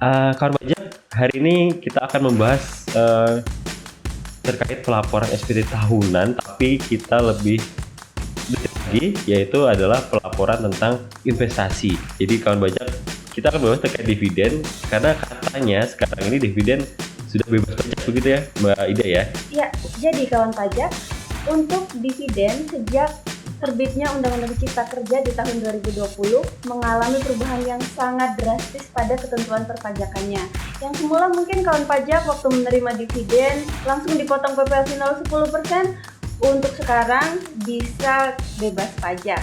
Kawan pajak, hari ini kita akan membahas terkait pelaporan SPT tahunan, tapi kita lebih detail lagi, yaitu adalah pelaporan tentang investasi. Jadi kawan pajak, kita akan membahas terkait dividen, karena katanya sekarang ini dividen sudah bebas pajak, begitu ya Mbak Ida ya? Ya, jadi kawan pajak, untuk dividen sejak terbitnya Undang-Undang Cipta Kerja di tahun 2020 mengalami perubahan yang sangat drastis pada ketentuan perpajakannya. Yang semula mungkin kawan pajak waktu menerima dividen langsung dipotong PPh final 10%, untuk sekarang bisa bebas pajak.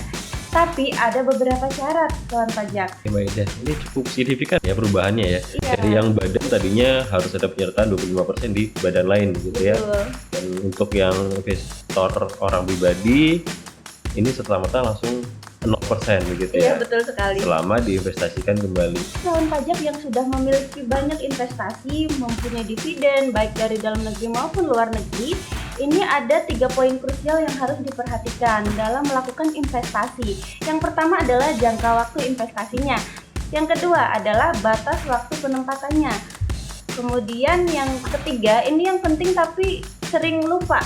Tapi ada beberapa syarat kawan pajak. Ya Mbak Ida, ini cukup signifikan ya perubahannya ya. Iya. Dari yang badan tadinya harus ada penyertaan 25% di badan lain gitu ya. Betul. Dan untuk yang investor orang pribadi ini serta-merta langsung 0% begitu Iya, ya. betul sekali. Selama diinvestasikan kembali. Kawan pajak yang sudah memiliki banyak investasi, mempunyai dividen baik dari dalam negeri maupun luar negeri, ini ada 3 poin krusial yang harus diperhatikan dalam melakukan investasi. Yang pertama adalah jangka waktu investasinya. Yang kedua adalah batas waktu penempatannya. Kemudian yang ketiga, ini yang penting tapi sering lupa.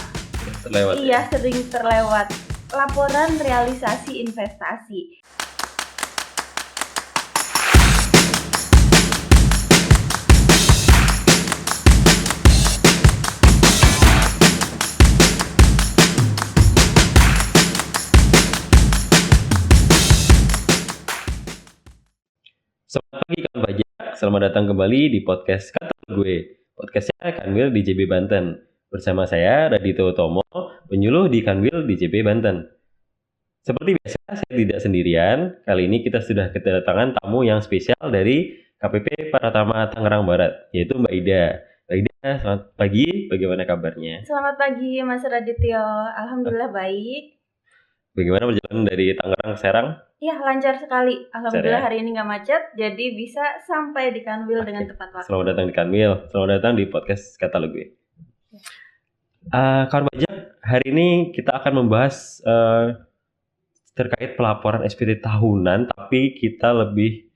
Terlewat. Iya, sering terlewat. Laporan realisasi investasi. Selamat pagi kawan pajak, selamat datang kembali di podcast Kata Gue. Podcastnya Kanwil di JB Banten. Bersama saya Radityo Utomo, penyuluh di Kanwil di JB Banten. Seperti biasa, saya tidak sendirian. Kali ini kita sudah kedatangan tamu yang spesial dari KPP Pratama Tangerang Barat, yaitu Mbak Ida. Mbak Ida, selamat pagi. Bagaimana kabarnya? Selamat pagi Mas Radityo, alhamdulillah baik. Bagaimana perjalanan dari Tangerang ke Serang? Iya, lancar sekali. Alhamdulillah Serang. hari ini nggak macet, jadi bisa sampai di Kanwil dengan tepat waktu. Selamat datang di Kanwil, selamat datang di podcast Kata Gue. Kawan pajak, hari ini kita akan membahas terkait pelaporan SPT tahunan, tapi kita lebih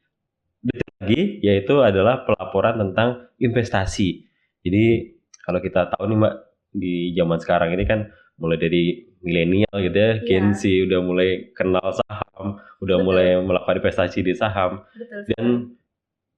detail lagi, yaitu adalah pelaporan tentang investasi. Jadi kalau kita tahu nih Mbak, di zaman sekarang ini kan mulai dari milenial gitu ya, Gen Z udah mulai kenal saham, udah Betul. mulai melakukan investasi di saham, Betul dan sekali.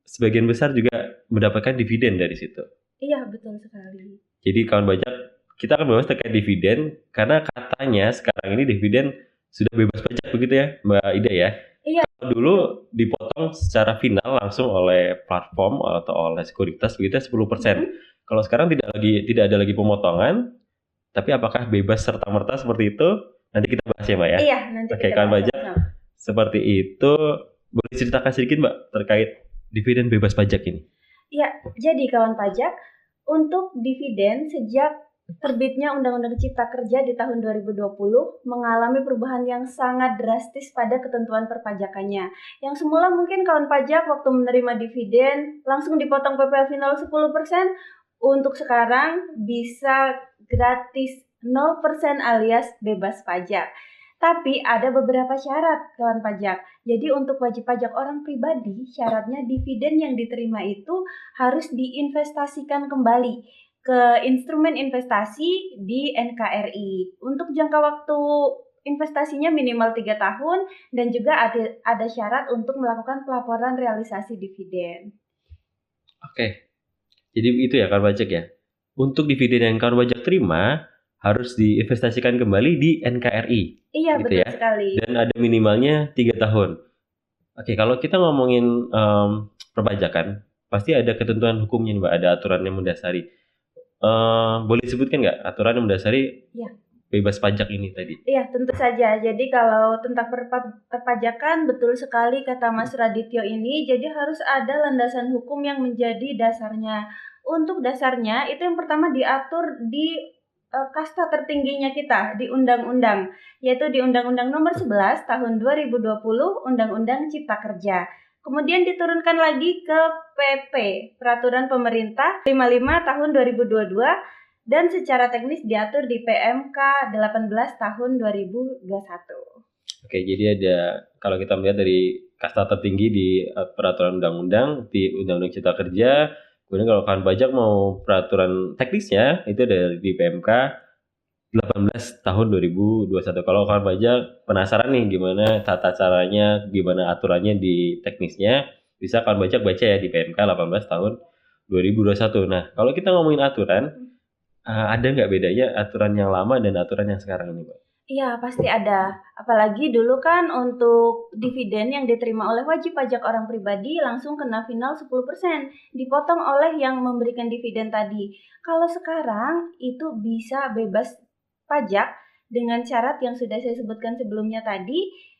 sebagian besar juga mendapatkan dividen dari situ. Iya, betul sekali. Jadi kawan pajak, kita akan bahas terkait dividen, karena katanya sekarang ini dividen sudah bebas pajak begitu ya Mbak Ida ya. Iya. Dulu dipotong secara final langsung oleh platform atau oleh sekuritas begitu 10%. Kalau sekarang tidak ada lagi pemotongan, tapi apakah bebas serta-merta seperti itu? Nanti kita bahas ya Mbak ya. Iya, nanti Oke, kita kawan bahas pajak, sama-sama. seperti itu. Boleh ceritakan sedikit Mbak terkait dividen bebas pajak ini? Iya, jadi kawan pajak, untuk dividen sejak terbitnya Undang-Undang Cipta Kerja di tahun 2020 mengalami perubahan yang sangat drastis pada ketentuan perpajakannya. Yang semula mungkin kawan pajak waktu menerima dividen langsung dipotong PPh final 10%, untuk sekarang bisa gratis 0% alias bebas pajak. Tapi ada beberapa syarat kawan pajak. Jadi untuk wajib pajak orang pribadi, syaratnya dividen yang diterima itu harus diinvestasikan kembali ke instrumen investasi di NKRI. Untuk jangka waktu investasinya minimal 3 tahun dan juga ada syarat untuk melakukan pelaporan realisasi dividen. Oke, jadi itu ya kawan pajak ya. Untuk dividen yang kawan pajak terima harus diinvestasikan kembali di NKRI. Iya, gitu betul ya. sekali. Dan ada minimalnya 3 tahun. Oke, kalau kita ngomongin perpajakan, pasti ada ketentuan hukumnya Mbak, ada aturan yang mendasari. Boleh disebutkan nggak aturan yang mendasari bebas pajak ini tadi? Iya, tentu saja. Jadi kalau tentang perpajakan, betul sekali kata Mas Radityo ini, jadi harus ada landasan hukum yang menjadi dasarnya. Untuk dasarnya, itu yang pertama diatur di kasta tertingginya kita, di undang-undang, yaitu di Undang-Undang Nomor 11 Tahun 2020, Undang-Undang Cipta Kerja. Kemudian diturunkan lagi ke PP, Peraturan Pemerintah 55 Tahun 2022, dan secara teknis diatur di PMK 18 Tahun 2021. Oke, jadi ada kalau kita melihat dari kasta tertinggi di peraturan undang-undang di Undang-Undang Cipta Kerja, kemudian kalau kawan pajak mau peraturan teknisnya itu dari di PMK 18 tahun 2021. Kalau kawan pajak penasaran nih gimana tata caranya, gimana aturannya di teknisnya, bisa kawan pajak baca ya di PMK 18 tahun 2021. Nah, kalau kita ngomongin aturan, ada nggak bedanya aturan yang lama dan aturan yang sekarang ini, Pak? Iya, pasti ada. Apalagi dulu kan untuk dividen yang diterima oleh wajib pajak orang pribadi langsung kena final 10%, dipotong oleh yang memberikan dividen tadi. Kalau sekarang itu bisa bebas pajak dengan syarat yang sudah saya sebutkan sebelumnya tadi,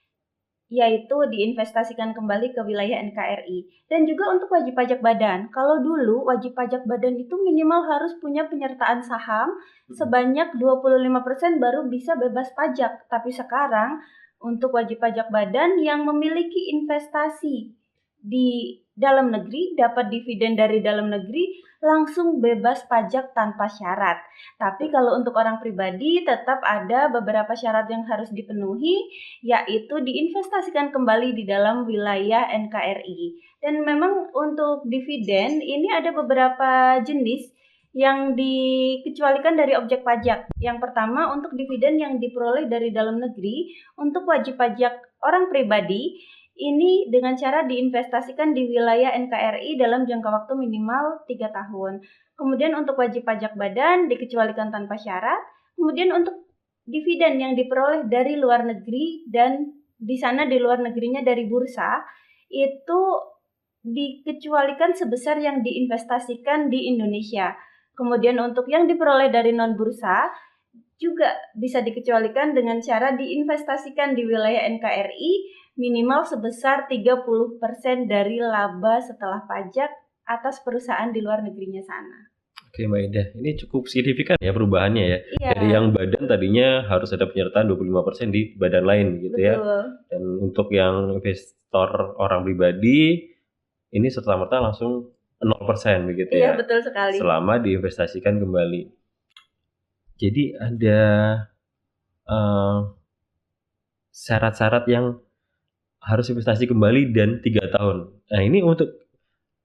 yaitu diinvestasikan kembali ke wilayah NKRI. Dan juga untuk wajib pajak badan. Kalau dulu wajib pajak badan itu minimal harus punya penyertaan saham sebanyak 25% baru bisa bebas pajak. Tapi sekarang untuk wajib pajak badan yang memiliki investasi di dalam negeri, dapat dividen dari dalam negeri, langsung bebas pajak tanpa syarat. Tapi kalau untuk orang pribadi tetap ada beberapa syarat yang harus dipenuhi, yaitu diinvestasikan kembali di dalam wilayah NKRI. Dan memang untuk dividen ini ada beberapa jenis yang dikecualikan dari objek pajak. Yang pertama untuk dividen yang diperoleh dari dalam negeri, untuk wajib pajak orang pribadi, ini dengan cara diinvestasikan di wilayah NKRI dalam jangka waktu minimal 3 tahun. Kemudian untuk wajib pajak badan dikecualikan tanpa syarat. Kemudian untuk dividen yang diperoleh dari luar negeri dan di sana di luar negerinya dari bursa, itu dikecualikan sebesar yang diinvestasikan di Indonesia. Kemudian untuk yang diperoleh dari non bursa juga bisa dikecualikan dengan cara diinvestasikan di wilayah NKRI minimal sebesar 30% dari laba setelah pajak atas perusahaan di luar negerinya sana. Oke, Mbak Ida, ini cukup signifikan ya perubahannya ya. Iya. Dari yang badan tadinya harus ada penyertaan 25% di badan lain gitu ya. Betul. Dan untuk yang investor orang pribadi, ini serta-merta langsung 0% begitu Iya, ya. betul sekali. Selama diinvestasikan kembali. Jadi ada syarat-syarat yang harus investasi kembali dan 3 tahun. Nah, ini untuk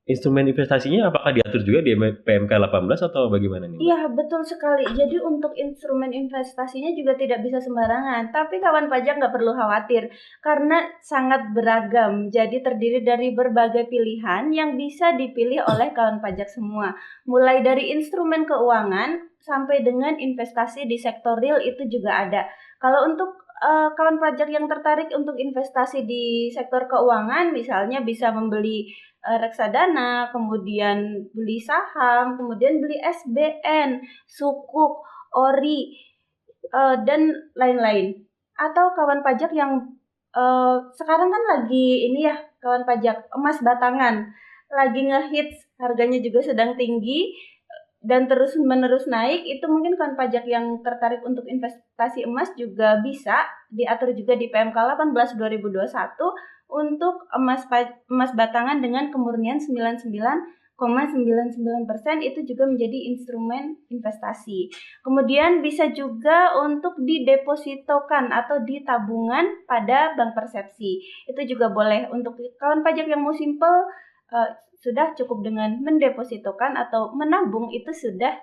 instrumen investasinya apakah diatur juga di PMK 18 atau bagaimana nih? Iya, betul sekali. Jadi untuk instrumen investasinya juga tidak bisa sembarangan. Tapi kawan pajak nggak perlu khawatir karena sangat beragam. Jadi terdiri dari berbagai pilihan yang bisa dipilih oleh kawan pajak semua. Mulai dari instrumen keuangan sampai dengan investasi di sektor real itu juga ada. Kalau untuk kawan pajak yang tertarik untuk investasi di sektor keuangan, misalnya bisa membeli reksadana, kemudian beli saham, kemudian beli SBN, sukuk, ori, dan lain-lain. Atau kawan pajak yang sekarang kan lagi ini ya, kawan pajak emas batangan lagi ngehits, harganya juga sedang tinggi dan terus menerus naik. Itu mungkin kawan pajak yang tertarik untuk investasi emas juga bisa diatur juga di PMK 18 2021 untuk emas batangan dengan kemurnian 99,99% itu juga menjadi instrumen investasi. Kemudian bisa juga untuk didepositokan atau ditabungan pada bank persepsi. Itu juga boleh. Untuk kawan pajak yang mau simple, sudah cukup dengan mendepositokan atau menabung, itu sudah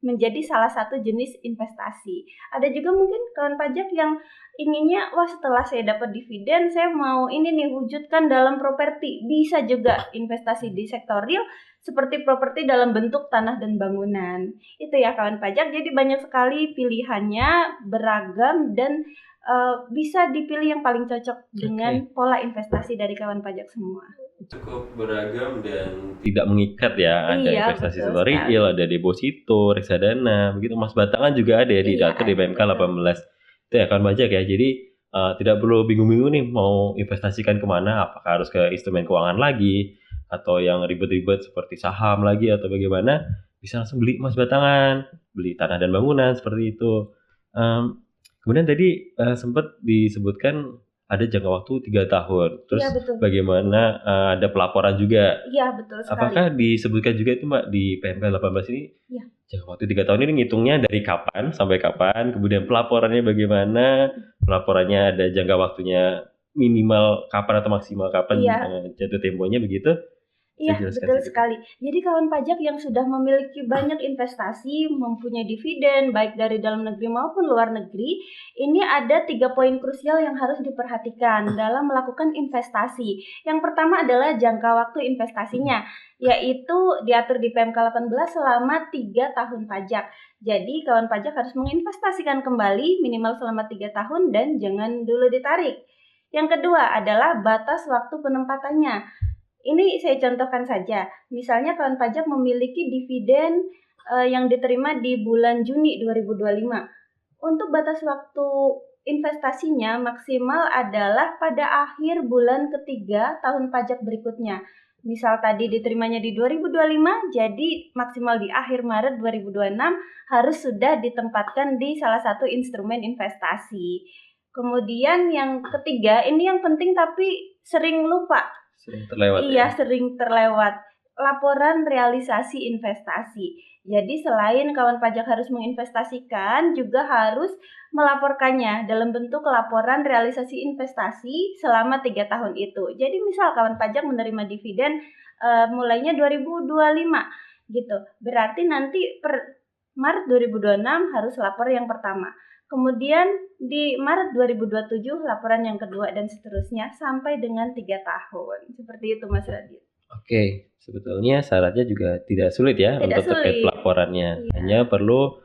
menjadi salah satu jenis investasi. Ada juga mungkin kawan pajak yang inginnya, wah setelah saya dapat dividen, saya mau ini nih wujudkan dalam properti. Bisa juga investasi di sektor real seperti properti dalam bentuk tanah dan bangunan. Itu ya kawan pajak, jadi banyak sekali pilihannya, beragam dan bisa dipilih yang paling cocok dengan pola investasi dari kawan pajak semua. Cukup beragam dan tidak mengikat ya. Ada Iya, investasi betul sektor real, ada deposito, reksadana, begitu. Emas batangan juga ada ya diatur di PMK 18. Itu ya kawan pajak ya. Jadi tidak perlu bingung-bingung nih mau investasikan kemana, apakah harus ke instrumen keuangan lagi atau yang ribet-ribet seperti saham lagi atau bagaimana. Bisa langsung beli emas batangan, beli tanah dan bangunan seperti itu. Kemudian tadi sempat disebutkan ada jangka waktu 3 tahun. Terus Iya, betul. bagaimana ada pelaporan juga? Iya, betul sekali. Apakah disebutkan juga itu Mbak di PMK 18 ini? Iya. Jangka waktu 3 tahun ini ngitungnya dari kapan sampai kapan, kemudian pelaporannya bagaimana, pelaporannya ada jangka waktunya minimal kapan atau maksimal kapan, Iya. jatuh temponya begitu? Bisa Iya, jelaskan betul sedikit? sekali. Jadi kawan pajak yang sudah memiliki banyak investasi, mempunyai dividen baik dari dalam negeri maupun luar negeri, ini ada 3 poin krusial yang harus diperhatikan dalam melakukan investasi. Yang pertama adalah jangka waktu investasinya, yaitu diatur di PMK 18 selama 3 tahun pajak. Jadi kawan pajak harus menginvestasikan kembali minimal selama 3 tahun dan jangan dulu ditarik. Yang kedua adalah batas waktu penempatannya. Ini saya contohkan saja. Misalnya kawan pajak memiliki dividen yang diterima di bulan Juni 2025. Untuk batas waktu investasinya maksimal adalah pada akhir bulan ketiga tahun pajak berikutnya. Misal tadi diterimanya di 2025, jadi maksimal di akhir Maret 2026 harus sudah ditempatkan di salah satu instrumen investasi. Kemudian yang ketiga, ini yang penting tapi sering lupa. Sering terlewat ya? Iya, sering terlewat. Laporan realisasi investasi. Jadi selain kawan pajak harus menginvestasikan, juga harus melaporkannya dalam bentuk laporan realisasi investasi selama 3 tahun itu. Jadi misal kawan pajak menerima dividen mulainya 2025 gitu. Berarti nanti per Maret 2026 harus lapor yang pertama. Kemudian di Maret 2027 laporan yang kedua dan seterusnya sampai dengan 3 tahun. Seperti itu Mas Radit. Oke, sebetulnya syaratnya juga tidak sulit ya Tidak untuk terkait sulit. pelaporannya. Iya. Hanya perlu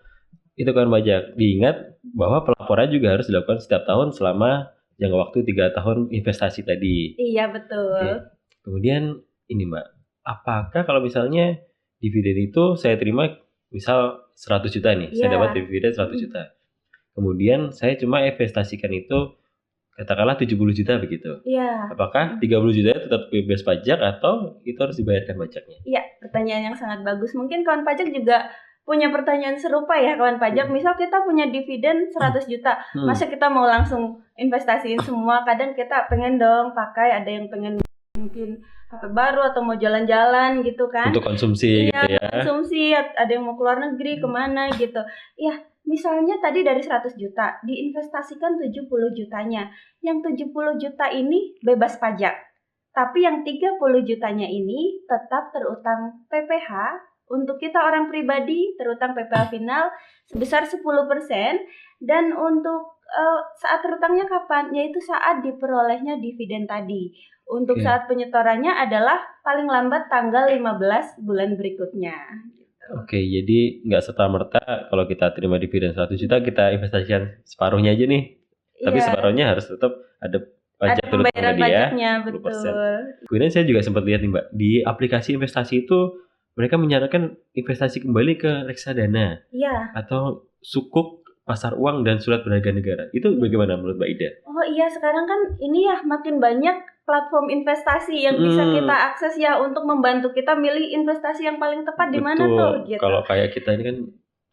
itu kan pajak. Diingat bahwa pelaporan juga harus dilakukan setiap tahun selama jangka waktu 3 tahun investasi tadi. Iya, betul. Oke. Kemudian ini Mbak, apakah kalau misalnya dividen itu saya terima misal 100 juta nih, saya Iya. dapat dividen 100 juta. Kemudian saya cuma investasikan itu katakanlah 70 juta begitu. Iya. Apakah 30 juta tetap bebas pajak atau itu harus dibayarkan pajaknya? Iya, pertanyaan yang sangat bagus. Mungkin kawan pajak juga punya pertanyaan serupa ya kawan pajak. Misal kita punya dividen 100 juta, masa kita mau langsung investasiin semua? Kadang kita pengen dong pakai, ada yang pengen mungkin HP baru atau mau jalan-jalan gitu kan. Untuk konsumsi gitu ya. Konsumsi, ada yang mau keluar negeri kemana gitu. Ya, misalnya tadi dari 100 juta diinvestasikan 70 jutanya. Yang 70 juta ini bebas pajak. Tapi yang 30 jutanya ini tetap terutang PPh. Untuk kita orang pribadi terutang PPh final sebesar 10%. Dan untuk saat terutangnya kapan? Yaitu saat diperolehnya dividen tadi. Untuk saat penyetorannya adalah paling lambat tanggal 15 bulan berikutnya. Oke, jadi nggak serta-merta kalau kita terima dividen 100 juta kita investasikan separuhnya aja nih. Tapi separuhnya harus tetap ada pajak ada pembayaran tadi ya. pajaknya, 10%. betul. Kemudian saya juga sempat lihat nih Mbak, di aplikasi investasi itu mereka menyarankan investasi kembali ke reksadana. Iya. Atau sukuk, pasar uang, dan surat berharga negara. Itu bagaimana menurut Mbak Ida? Oh iya, sekarang kan ini ya makin banyak platform investasi yang bisa kita akses ya untuk membantu kita milih investasi yang paling tepat di mana tuh gitu. Kalau kayak kita ini kan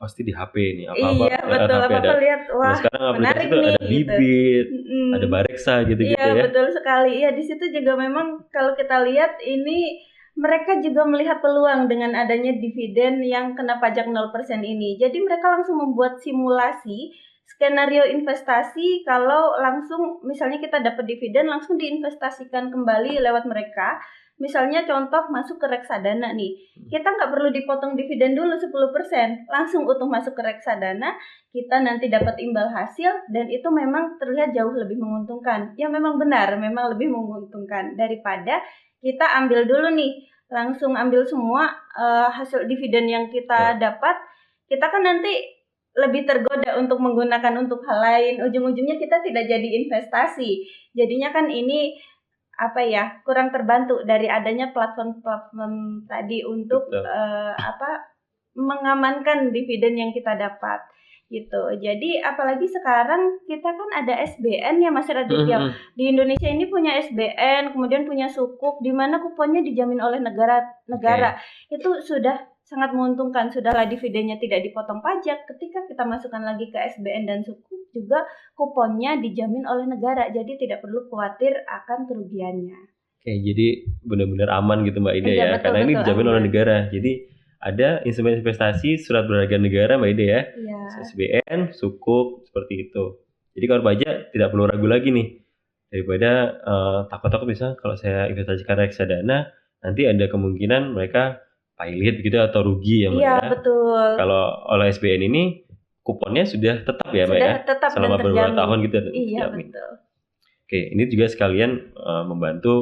pasti di HP nih, Iya, betul. Apa-apa lihat, wah, sekarang aplikasi menarik itu nih ada Bibit, ada Bareksa gitu-gitu iya, ya. Iya, betul sekali. Iya, di situ juga memang kalau kita lihat ini mereka juga melihat peluang dengan adanya dividen yang kena pajak 0% ini. Jadi mereka langsung membuat simulasi skenario investasi kalau langsung misalnya kita dapat dividen langsung diinvestasikan kembali lewat mereka. Misalnya contoh masuk ke reksadana nih. Kita nggak perlu dipotong dividen dulu 10%, langsung utuh masuk ke reksadana, kita nanti dapat imbal hasil dan itu memang terlihat jauh lebih menguntungkan. Ya memang benar, memang lebih menguntungkan daripada kita ambil dulu nih, langsung ambil semua hasil dividen yang kita dapat, kita kan nanti lebih tergoda untuk menggunakan untuk hal lain. Ujung-ujungnya kita tidak jadi investasi. Jadinya kan ini kurang terbantu dari adanya platform-platform tadi untuk mengamankan dividen yang kita dapat gitu. Jadi apalagi sekarang kita kan ada SBN ya Mas Raditya. Di Indonesia ini punya SBN, kemudian punya sukuk di mana kuponnya dijamin oleh negara. Itu sudah sangat menguntungkan, sudahlah dividennya tidak dipotong pajak. Ketika kita masukkan lagi ke SBN dan sukuk juga kuponnya dijamin oleh negara, jadi tidak perlu khawatir akan kerugiannya. Oke, jadi benar-benar aman gitu Mbak Ida ya, betul, karena ini dijamin oleh negara. Jadi ada instrumen investasi surat berharga negara Mbak Ida ya. Iya. SBN, Sukuk, seperti itu. Jadi kawan pajak tidak perlu ragu lagi nih. Daripada takut-takut misalnya kalau saya investasikan reksadana, nanti ada kemungkinan mereka pailit gitu atau rugi ya Mbak Iya, ya. betul. Kalau oleh SBN ini kuponnya sudah tetap ya Mbak ya? Sudah tetap Selama dan beberapa terjamin. tahun gitu Iya, terjamin. betul. Oke, ini juga sekalian membantu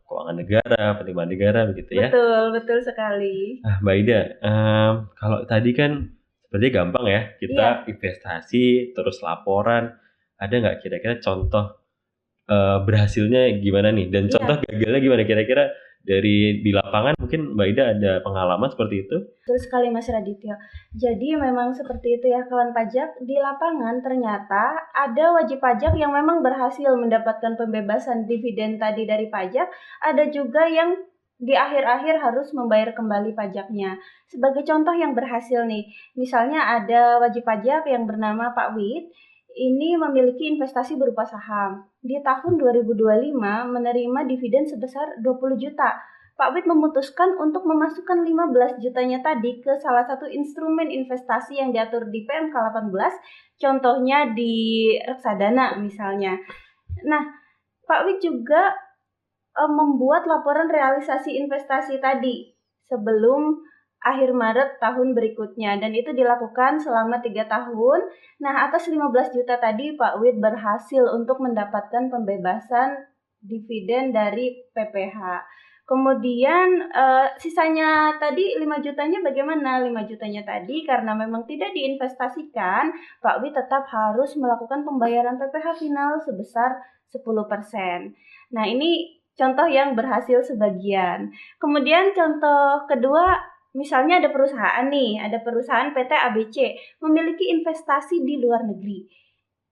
keuangan negara, penerimaan negara begitu ya. Betul sekali. Nah, Mbak Ida, kalau tadi kan sepertinya gampang ya, kita investasi terus laporan. Ada nggak kira-kira contoh berhasilnya gimana nih? Dan contoh gagalnya gimana kira-kira dari di lapangan? Mungkin Mbak Ida ada pengalaman seperti itu? Betul sekali Mas Raditya. Jadi memang seperti itu ya kawan pajak. Di lapangan ternyata ada wajib pajak yang memang berhasil mendapatkan pembebasan dividen tadi dari pajak. Ada juga yang di akhir-akhir harus membayar kembali pajaknya. Sebagai contoh yang berhasil nih, misalnya ada wajib pajak yang bernama Pak Wid. Ini memiliki investasi berupa saham. Di tahun 2025 menerima dividen sebesar 20 juta. Pak Wid memutuskan untuk memasukkan 15 jutanya tadi ke salah satu instrumen investasi yang diatur di PMK 18, contohnya di reksadana misalnya. Nah, Pak Wid juga membuat laporan realisasi investasi tadi sebelum akhir Maret tahun berikutnya, dan itu dilakukan selama 3 tahun. Nah, atas 15 juta tadi Pak Wid berhasil untuk mendapatkan pembebasan dividen dari PPH. Kemudian sisanya tadi 5 jutanya bagaimana? 5 jutanya tadi karena memang tidak diinvestasikan, Pak Wid tetap harus melakukan pembayaran PPH final sebesar 10%. Nah, ini contoh yang berhasil sebagian. Kemudian contoh kedua, misalnya ada perusahaan nih, ada perusahaan PT ABC memiliki investasi di luar negeri.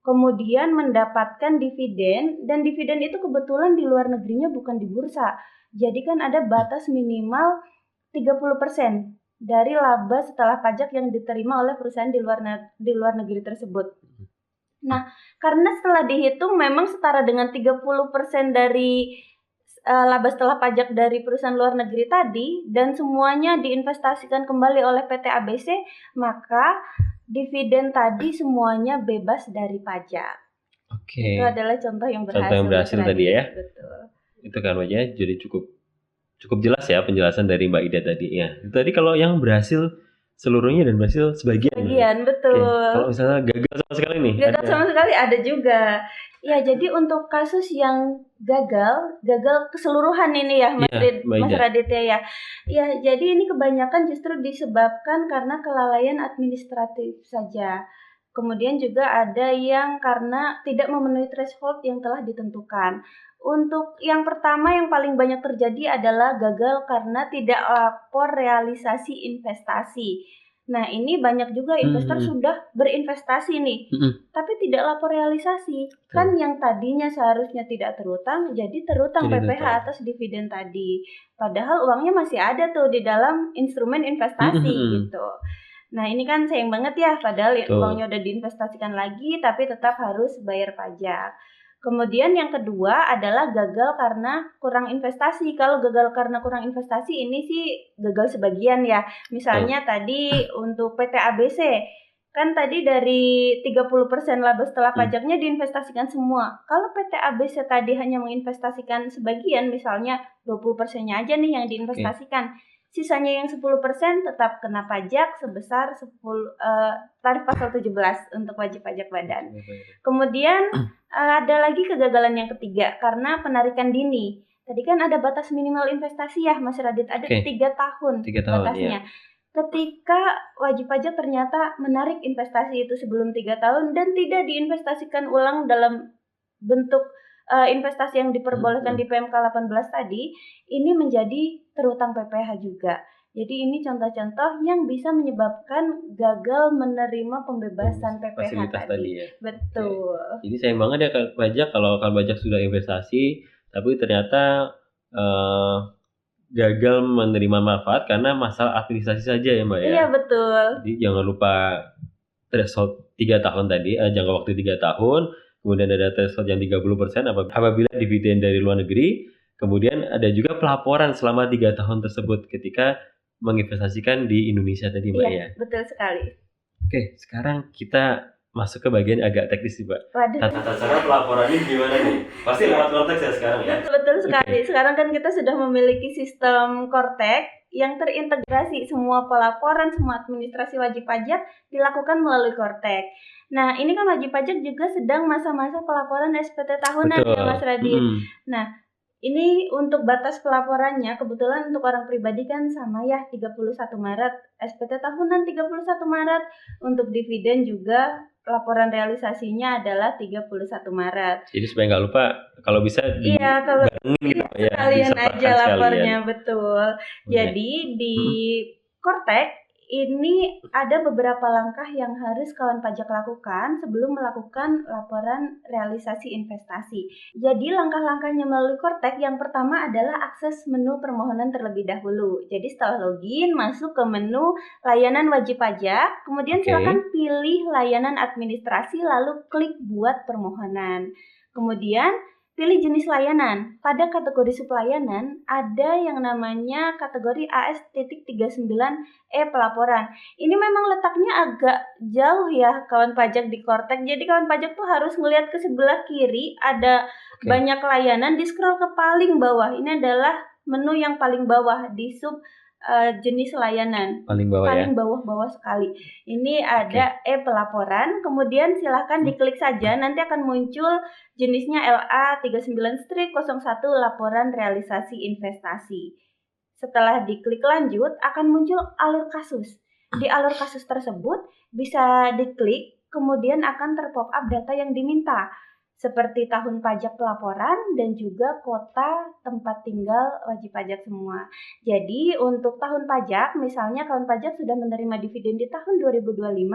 Kemudian mendapatkan dividen, dan dividen itu kebetulan di luar negerinya bukan di bursa. Jadi kan ada batas minimal 30% dari laba setelah pajak yang diterima oleh perusahaan di luar negeri tersebut. Nah, karena setelah dihitung memang setara dengan 30% dari laba setelah pajak dari perusahaan luar negeri tadi, dan semuanya diinvestasikan kembali oleh PT ABC, maka dividen tadi semuanya bebas dari pajak. Oke. Itu adalah contoh yang berhasil. Contoh yang berhasil tadi ya. Betul. Itu kan wajahnya jadi cukup jelas ya penjelasan dari Mbak Ida tadi ya. Itu tadi kalau yang berhasil seluruhnya dan berhasil sebagian. Betul. Oke. Kalau misalnya gagal sama sekali nih. Gagal sama sekali ada juga. Ya, jadi untuk kasus yang gagal keseluruhan ini ya Mas Raditya ya. Ya, jadi ini kebanyakan justru disebabkan karena kelalaian administratif saja. Kemudian juga ada yang karena tidak memenuhi threshold yang telah ditentukan. Untuk yang pertama yang paling banyak terjadi adalah gagal karena tidak lapor realisasi investasi. Nah, ini banyak juga investor sudah berinvestasi nih, tapi tidak lapor realisasi. Kan yang tadinya seharusnya tidak terutang, jadi terutang PPH atas dividen tadi. Padahal uangnya masih ada tuh di dalam instrumen investasi gitu. Nah, ini kan sayang banget ya, padahal uangnya udah diinvestasikan lagi, tapi tetap harus bayar pajak. Kemudian yang kedua adalah gagal karena kurang investasi. Kalau gagal karena kurang investasi ini sih gagal sebagian ya. Misalnya tadi untuk PT ABC, kan tadi dari 30% laba setelah pajaknya diinvestasikan semua. Kalau PT ABC tadi hanya menginvestasikan sebagian, misalnya 20%-nya aja nih yang diinvestasikan. Sisanya yang 10% tetap kena pajak sebesar tarif pasal 17 untuk wajib pajak badan. Kemudian ada lagi kegagalan yang ketiga karena penarikan dini. Tadi kan ada batas minimal investasi ya Mas Radit, ada 3 tahun batasnya. Ya. Ketika wajib pajak ternyata menarik investasi itu sebelum 3 tahun dan tidak diinvestasikan ulang dalam bentuk investasi yang diperbolehkan di PMK 18 tadi, ini menjadi terutang PPH juga. Jadi ini contoh-contoh yang bisa menyebabkan gagal menerima pembebasan PPH tadi ya. Betul. Oke. Jadi sayang banget ya pajak kalau pajak sudah investasi tapi ternyata gagal menerima manfaat karena masalah administrasi saja ya Mbak ya. Iya betul. Jadi jangan lupa threshold 3 tahun tadi, jangka waktu 3 tahun. Kemudian ada threshold yang 30% apabila dividen dari luar negeri. Kemudian ada juga pelaporan selama 3 tahun tersebut ketika menginvestasikan di Indonesia tadi Mbak ya. Betul sekali. Oke, sekarang kita masuk ke bagian agak teknis nih Mbak. Waduh. Tata cara pelaporannya gimana nih? Pasti lewat Kortex ya sekarang ya? Betul sekali. Sekarang kan kita sudah memiliki sistem Kortex yang terintegrasi, semua pelaporan, semua administrasi wajib pajak dilakukan melalui Kortex. Nah, ini kan wajib pajak juga sedang masa-masa pelaporan SPT tahunan ya Mas Radit. Nah, ini untuk batas pelaporannya, kebetulan untuk orang pribadi kan sama ya, 31 Maret. SPT tahunan 31 Maret. Untuk dividen juga laporan realisasinya adalah 31 Maret. Jadi supaya nggak lupa, kalau bisa dibarengin gitu ya. Sekalian aja lapornya, betul. Jadi di Kortex ini ada beberapa langkah yang harus kawan pajak lakukan sebelum melakukan laporan realisasi investasi. Jadi langkah-langkahnya melalui Kortex yang pertama adalah akses menu permohonan terlebih dahulu. Jadi setelah login, masuk ke menu layanan wajib pajak, kemudian silakan pilih layanan administrasi lalu klik buat permohonan. Kemudian pilih jenis layanan. Pada kategori suplayanan ada yang namanya kategori AS.39E pelaporan. Ini memang letaknya agak jauh ya kawan pajak di Kortex. Jadi kawan pajak tuh harus melihat ke sebelah kiri ada banyak layanan, di scroll ke paling bawah. Ini adalah menu yang paling bawah di sub jenis layanan. Paling bawah ya? Paling bawah sekali. Ini ada e-pelaporan, kemudian silahkan diklik saja, nanti akan muncul jenisnya LA 39-01 laporan realisasi investasi. Setelah diklik lanjut, akan muncul alur kasus. Di alur kasus tersebut bisa diklik, kemudian akan terpop up data yang diminta, seperti tahun pajak pelaporan dan juga kota tempat tinggal wajib pajak semua. Jadi untuk tahun pajak, misalnya kawan pajak sudah menerima dividen di tahun 2025,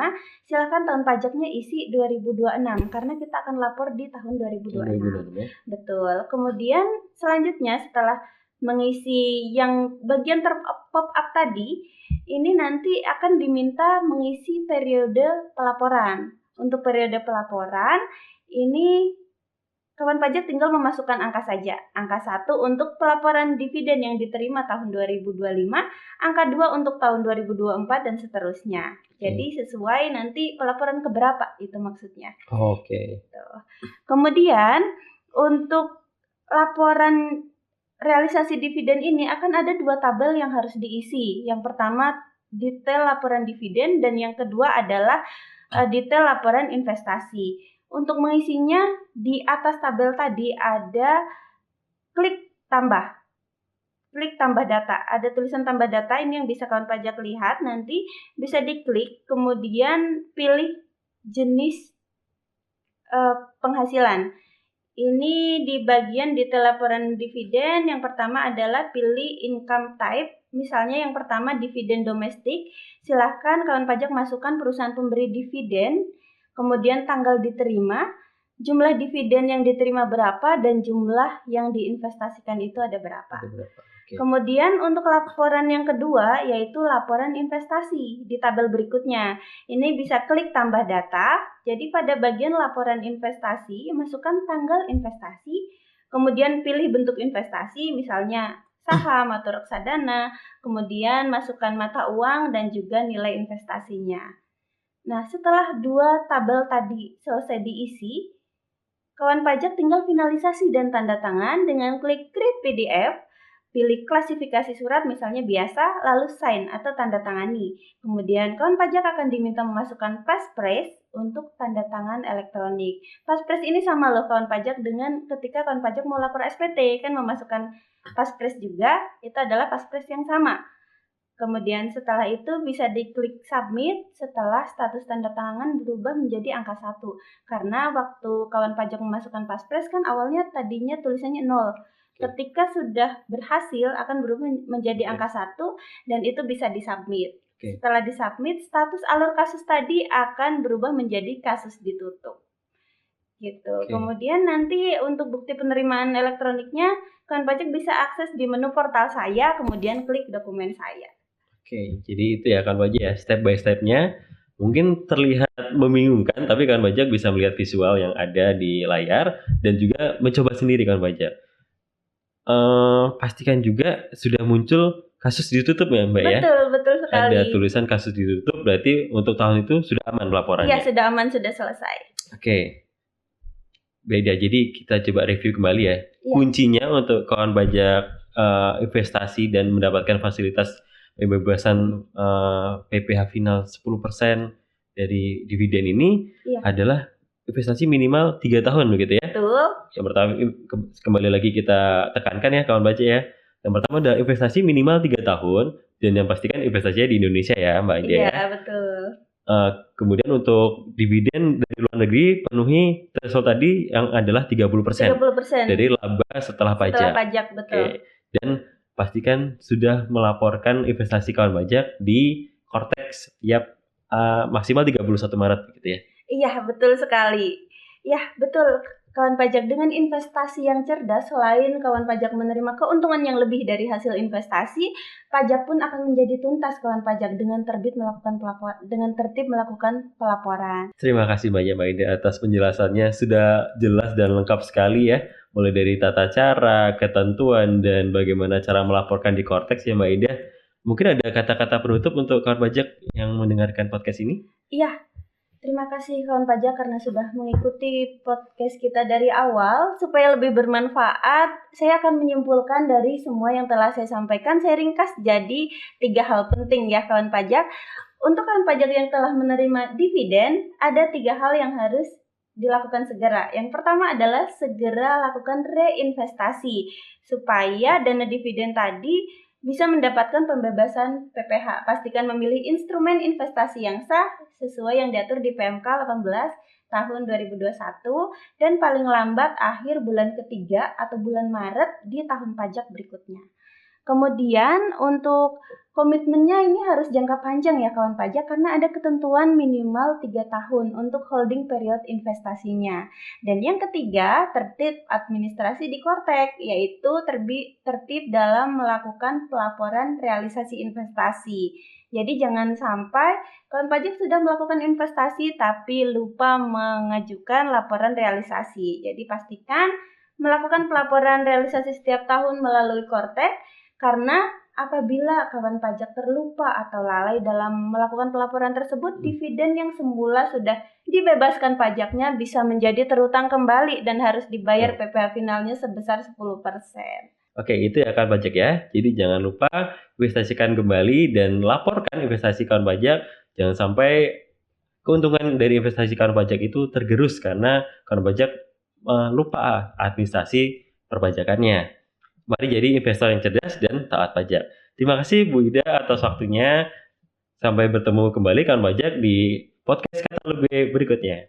silakan tahun pajaknya isi 2026 karena kita akan lapor di tahun 2026. Betul. Kemudian selanjutnya setelah mengisi yang bagian terpop up tadi, ini nanti akan diminta mengisi periode pelaporan. Untuk periode pelaporan ini kawan pajak tinggal memasukkan angka saja. Angka 1 untuk pelaporan dividen yang diterima tahun 2025, angka 2 untuk tahun 2024 dan seterusnya. Jadi sesuai nanti pelaporan keberapa itu maksudnya. Gitu. Kemudian untuk laporan realisasi dividen ini akan ada 2 tabel yang harus diisi. Yang pertama detail laporan dividen dan yang kedua adalah detail laporan investasi. Untuk mengisinya di atas tabel tadi ada klik tambah data. Ada tulisan tambah data ini yang bisa kawan pajak lihat, nanti bisa diklik, kemudian pilih jenis penghasilan. Ini di bagian detail laporan dividen, yang pertama adalah pilih income type. Misalnya yang pertama dividen domestik, silahkan kawan pajak masukkan perusahaan pemberi dividen, kemudian tanggal diterima, jumlah dividen yang diterima berapa, dan jumlah yang diinvestasikan itu ada berapa. Kemudian untuk laporan yang kedua yaitu laporan investasi di tabel berikutnya. Ini bisa klik tambah data. Jadi pada bagian laporan investasi masukkan tanggal investasi, kemudian pilih bentuk investasi misalnya saham atau reksadana, kemudian masukkan mata uang dan juga nilai investasinya. Nah, setelah 2 tabel tadi selesai diisi, kawan pajak tinggal finalisasi dan tanda tangan dengan klik create PDF, pilih klasifikasi surat misalnya biasa, lalu sign atau tanda tangani. Kemudian kawan pajak akan diminta memasukkan passphrase untuk tanda tangan elektronik. Passphrase ini sama loh kawan pajak dengan ketika kawan pajak mau lapor SPT, kan memasukkan passphrase juga, itu adalah passphrase yang sama. Kemudian setelah itu bisa diklik submit setelah status tanda tangan berubah menjadi angka 1. Karena waktu kawan pajak memasukkan passphrase kan awalnya tadinya tulisannya 0. Ketika sudah berhasil akan berubah menjadi angka 1 dan itu bisa disubmit. Setelah disubmit, status alur kasus tadi akan berubah menjadi kasus ditutup. Gitu. Kemudian nanti untuk bukti penerimaan elektroniknya, kawan pajak bisa akses di menu portal saya, kemudian klik dokumen saya. Jadi itu ya kawan pajak ya, step by stepnya mungkin terlihat membingungkan, tapi kawan pajak bisa melihat visual yang ada di layar dan juga mencoba sendiri kawan pajak. Pastikan juga sudah muncul kasus ditutup ya Mbak ya? Betul sekali. Ada tulisan kasus ditutup, berarti untuk tahun itu sudah aman pelaporannya? Iya, sudah aman, sudah selesai. Oke. Beda, jadi kita coba review kembali ya. Iya. Kuncinya untuk kawan pajak investasi dan mendapatkan fasilitas pembebasan PPh final 10% dari dividen ini Iya. adalah investasi minimal 3 tahun begitu ya. Betul. Yang pertama, kembali lagi kita tekankan ya kawan pajak ya. Yang pertama adalah investasi minimal 3 tahun dan yang pastikan investasinya di Indonesia ya Mbak India. Iya, betul. Kemudian untuk dividen dari luar negeri penuhi threshold tadi yang adalah 30% dari laba setelah pajak. Setelah pajak, betul. Oke. Dan pastikan sudah melaporkan investasi kawan pajak di Cortex tiap maksimal 31 Maret gitu ya. Iya, betul sekali. Ya, betul. Kawan pajak dengan investasi yang cerdas, selain kawan pajak menerima keuntungan yang lebih dari hasil investasi, pajak pun akan menjadi tuntas kawan pajak dengan tertib melakukan pelaporan. Terima kasih banyak Mbak Indah atas penjelasannya, sudah jelas dan lengkap sekali ya, mulai dari tata cara, ketentuan, dan bagaimana cara melaporkan di Cortex ya Mbak Indah. Mungkin ada kata-kata penutup untuk kawan pajak yang mendengarkan podcast ini? Iya. Terima kasih kawan pajak karena sudah mengikuti podcast kita dari awal. Supaya lebih bermanfaat, saya akan menyimpulkan dari semua yang telah saya sampaikan. Saya ringkas jadi 3 hal penting ya kawan pajak. Untuk kawan pajak yang telah menerima dividen, ada 3 hal yang harus dilakukan segera. Yang pertama adalah segera lakukan reinvestasi supaya dana dividen tadi bisa mendapatkan pembebasan PPh. Pastikan memilih instrumen investasi yang sah sesuai yang diatur di PMK 18 tahun 2021 dan paling lambat akhir bulan ketiga atau bulan Maret di tahun pajak berikutnya. Kemudian untuk komitmennya ini harus jangka panjang ya kawan pajak karena ada ketentuan minimal 3 tahun untuk holding period investasinya. Dan yang ketiga, tertib administrasi di Cortex, yaitu tertib dalam melakukan pelaporan realisasi investasi. Jadi jangan sampai kawan pajak sudah melakukan investasi tapi lupa mengajukan laporan realisasi. Jadi pastikan melakukan pelaporan realisasi setiap tahun melalui Cortex. Karena apabila kawan pajak terlupa atau lalai dalam melakukan pelaporan tersebut, dividen yang semula sudah dibebaskan pajaknya bisa menjadi terutang kembali dan harus dibayar PPh finalnya sebesar 10%. Oke, itu ya kawan pajak ya. Jadi jangan lupa investasikan kembali dan laporkan investasi kawan pajak. Jangan sampai keuntungan dari investasi kawan pajak itu tergerus karena kawan pajak lupa administrasi perpajakannya. Mari jadi investor yang cerdas dan taat pajak. Terima kasih Bu Ida atas waktunya. Sampai bertemu kembali kawan pajak di podcast Katalog berikutnya.